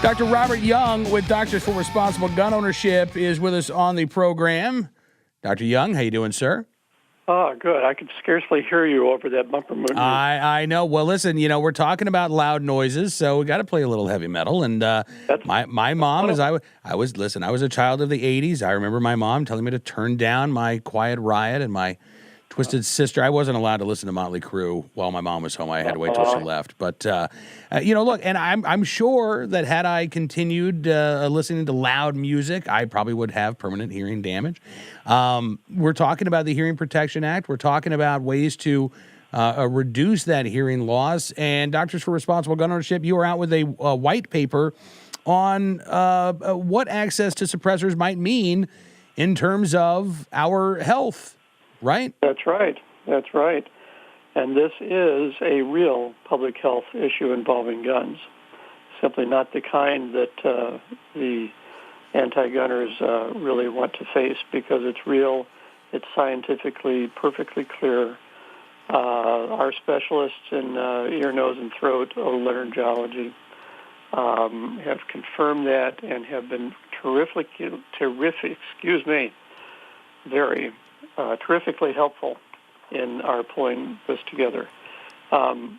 Dr. Robert Young with Doctors for Responsible Gun Ownership is with us on the program. Dr. Young, how you doing, sir? Oh, good. I could scarcely hear you over that bumper music. I know. Well, listen, we're talking about loud noises, so we got to play a little heavy metal. And my mom, as I was a child of the 80s. I remember my mom telling me to turn down my Quiet Riot and my Twisted Sister. I wasn't allowed to listen to Motley Crue while my mom was home. I had to wait till she left. But, look, and I'm sure that had I continued listening to loud music, I probably would have permanent hearing damage. We're talking about the Hearing Protection Act. We're talking about ways to reduce that hearing loss. And Doctors for Responsible Gun Ownership, you are out with a white paper on what access to suppressors might mean in terms of our health. Right? That's right. And this is a real public health issue involving guns, simply not the kind that the anti-gunners really want to face, because it's real, it's scientifically perfectly clear. Our specialists in ear, nose, and throat, otolaryngology, have confirmed that and have been terrifically helpful in our pulling this together. I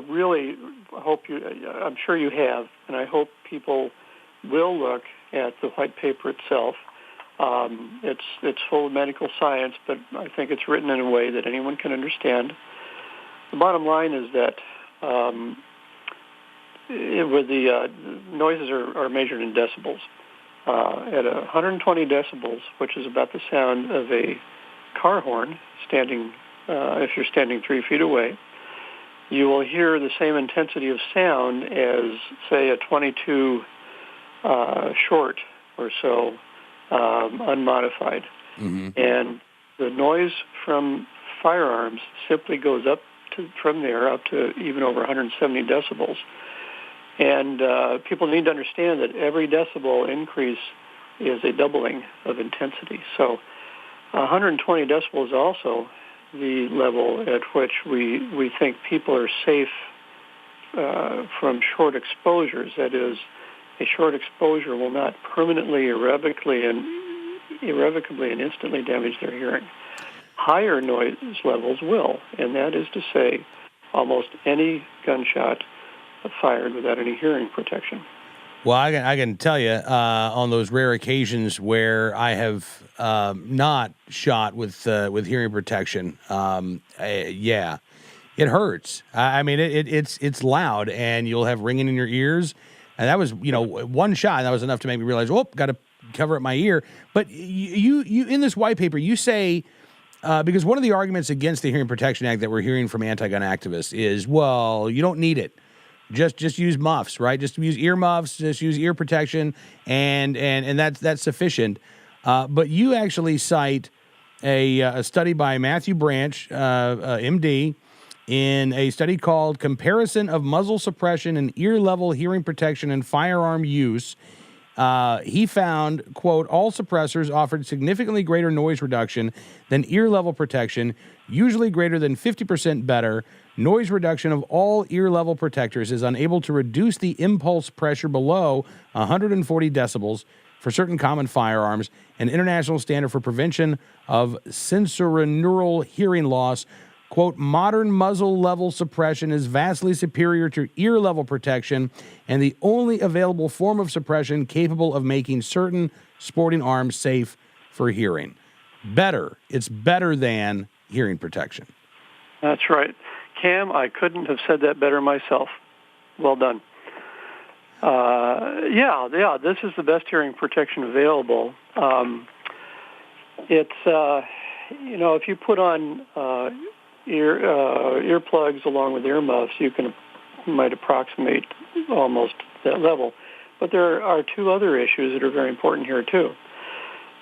really hope I'm sure you have, and I hope people will look at the white paper itself. It's full of medical science, but I think it's written in a way that anyone can understand. The bottom line is that noises are measured in decibels. At 120 decibels, which is about the sound of a car horn if you're standing 3 feet away, you will hear the same intensity of sound as, say, a 22 short or so, unmodified. Mm-hmm. And the noise from firearms simply goes from there up to even over 170 decibels. And people need to understand that every decibel increase is a doubling of intensity. So 120 decibels is also the level at which we think people are safe from short exposures. That is, a short exposure will not permanently, irrevocably, and instantly damage their hearing. Higher noise levels will, and that is to say, almost any gunshot fired without any hearing protection. Well, I can tell you on those rare occasions where I have not shot with hearing protection, it hurts. I mean, it's loud, and you'll have ringing in your ears. And that was, one shot. That was enough to make me realize, got to cover up my ear. But you in this white paper, you say, because one of the arguments against the Hearing Protection Act that we're hearing from anti-gun activists is, well, you don't need it. Just use muffs, right? Just use ear muffs, just use ear protection, and that's sufficient. But you actually cite a study by Matthew Branch, MD, in a study called Comparison of Muzzle Suppression and Ear-Level Hearing Protection and Firearm Use. He found, quote, all suppressors offered significantly greater noise reduction than ear-level protection, usually greater than 50% better. Noise reduction of all ear-level protectors is unable to reduce the impulse pressure below 140 decibels for certain common firearms. An international standard for prevention of sensorineural hearing loss. Quote, modern muzzle level suppression is vastly superior to ear level protection and the only available form of suppression capable of making certain sporting arms safe for hearing. It's better than hearing protection. That's right. Cam, I couldn't have said that better myself. Well done. This is the best hearing protection available. If you put on earplugs along with earmuffs, you might approximate almost that level. But there are two other issues that are very important here too.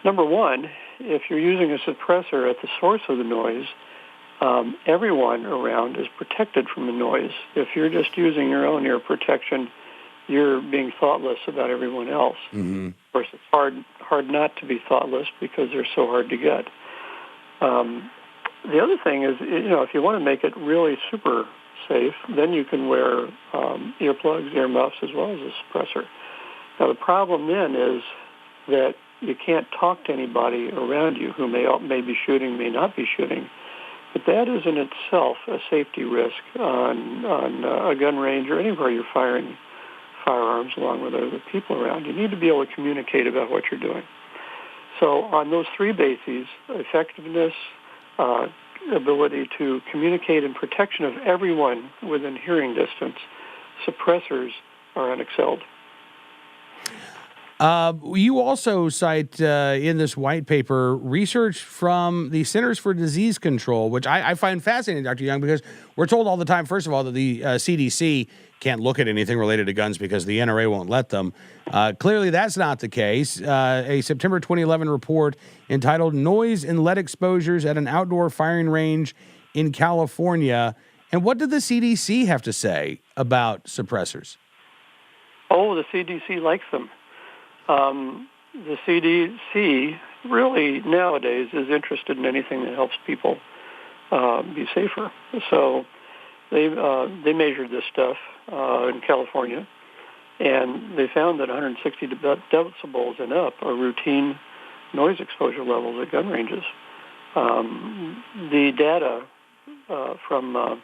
Number one, if you're using a suppressor at the source of the noise, everyone around is protected from the noise. If you're just using your own ear protection, you're being thoughtless about everyone else. Mm-hmm. Of course, it's hard not to be thoughtless because they're so hard to get. The other thing is, if you want to make it really super safe, then you can wear earplugs, earmuffs, as well as a suppressor. Now, the problem then is that you can't talk to anybody around you who may be shooting, may not be shooting. But that is in itself a safety risk on a gun range or anywhere you're firing firearms along with other people around. You need to be able to communicate about what you're doing. So on those three bases, effectiveness, ability to communicate, and protection of everyone within hearing distance, suppressors are unexcelled. You also cite in this white paper research from the Centers for Disease Control, which I find fascinating, Dr. Young, because we're told all the time, first of all, that the CDC can't look at anything related to guns because the NRA won't let them. Clearly, that's not the case. A September 2011 report entitled Noise and Lead Exposures at an Outdoor Firing Range in California. And what did the CDC have to say about suppressors? Oh, the CDC likes them. The CDC really nowadays is interested in anything that helps people be safer. So they measured this stuff in California, and they found that 160 decibels and up are routine noise exposure levels at gun ranges. The data from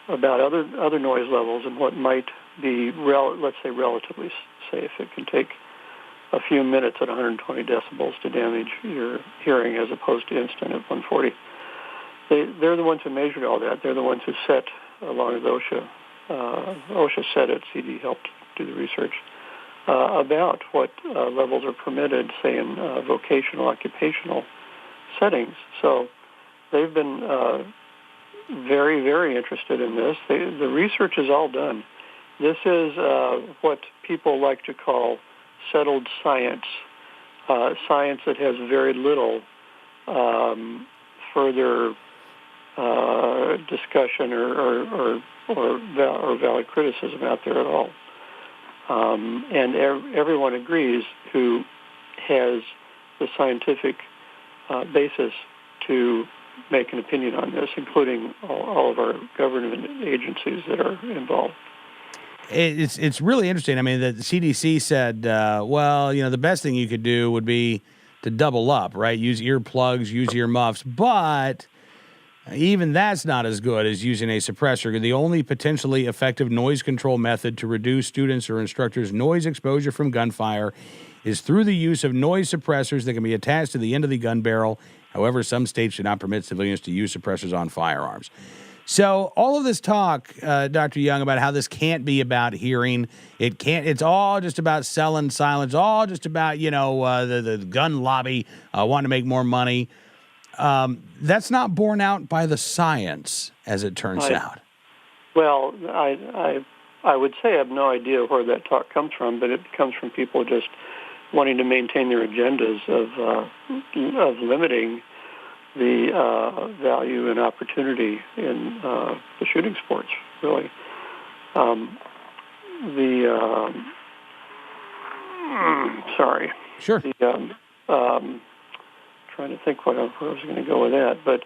about other noise levels and what might be, let's say, relatively safe. It can take a few minutes at 120 decibels to damage your hearing as opposed to instant at 140. They're the ones who measured all that. They're the ones who set, along with OSHA. OSHA set it, CD helped do the research, about what levels are permitted, say, in vocational, occupational settings. So they've been very, very interested in this. The research is all done. This is what people like to call settled science, science that has very little further discussion or valid criticism out there at all. And everyone agrees who has the scientific basis to make an opinion on this, including all of our government agencies that are involved. It's really interesting. I mean, the CDC said, well, the best thing you could do would be to double up, right? Use earplugs, use earmuffs, but even that's not as good as using a suppressor. The only potentially effective noise control method to reduce students' or instructors' noise exposure from gunfire is through the use of noise suppressors that can be attached to the end of the gun barrel. However, some states do not permit civilians to use suppressors on firearms. So all of this talk, Dr. Young, about how this can't be about hearing, it's all just about selling silence, all just about, the gun lobby wanting to make more money. That's not borne out by the science, as it turns out. Well, I would say I have no idea where that talk comes from, but it comes from people just wanting to maintain their agendas of limiting the value and opportunity in the shooting sports, really. Sorry. Sure. Trying to think where I was going to go with that, but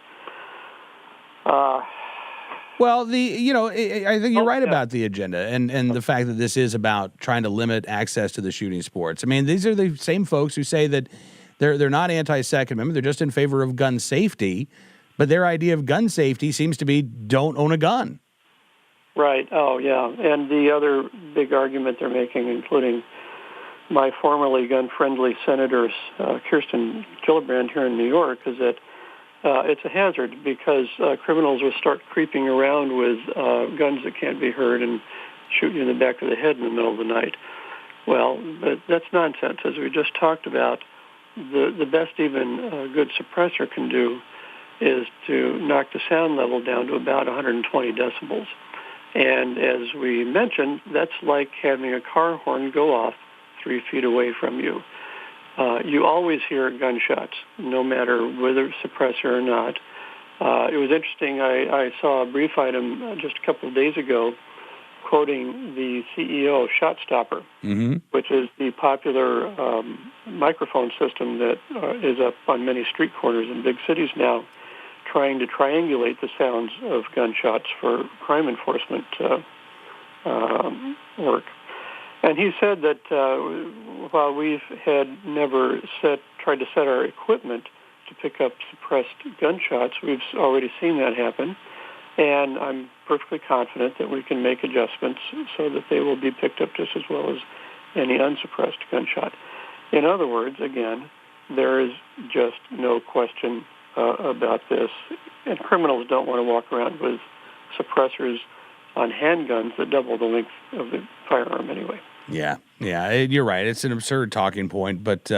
well, I think you're right about the agenda and the fact that this is about trying to limit access to the shooting sports. I mean, these are the same folks who say that they're not anti-Second Amendment, they're just in favor of gun safety, but their idea of gun safety seems to be don't own a gun. Right. Oh, yeah. And the other big argument they're making, including my formerly gun-friendly senators, Kirsten Gillibrand here in New York, is that it's a hazard because criminals will start creeping around with guns that can't be heard and shoot you in the back of the head in the middle of the night. Well, but that's nonsense. As we just talked about, the best even a good suppressor can do is to knock the sound level down to about 120 decibels. And as we mentioned, that's like having a car horn go off 3 feet away from you. You always hear gunshots, no matter whether suppressor or not. It was interesting. I saw a brief item just a couple of days ago quoting the CEO of ShotStopper, which is the popular microphone system that is up on many street corners in big cities now, trying to triangulate the sounds of gunshots for crime enforcement work. And he said that while we've had never tried to set our equipment to pick up suppressed gunshots, we've already seen that happen. And I'm perfectly confident that we can make adjustments so that they will be picked up just as well as any unsuppressed gunshot. In other words, again, there is just no question about this. And criminals don't want to walk around with suppressors on handguns that double the length of the firearm anyway. Yeah, you're right. It's an absurd talking point, but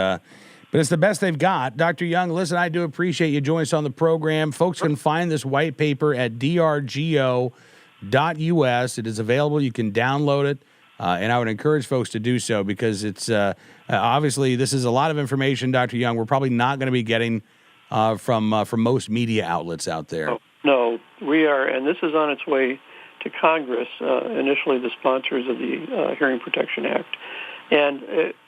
it's the best they've got. Dr. Young, listen, I do appreciate you joining us on the program. Folks can find this white paper at drgo.us. It is available. You can download it, and I would encourage folks to do so because it's obviously this is a lot of information, Dr. Young, we're probably not going to be getting from most media outlets out there. Oh, no, we are, and this is on its way to Congress, initially the sponsors of the Hearing Protection Act. And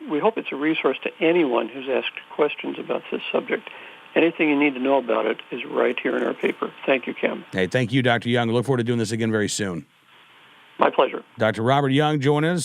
we hope it's a resource to anyone who's asked questions about this subject. Anything you need to know about it is right here in our paper. Thank you, Cam. Hey, thank you, Dr. Young. Look forward to doing this again very soon. My pleasure. Dr. Robert Young joining us.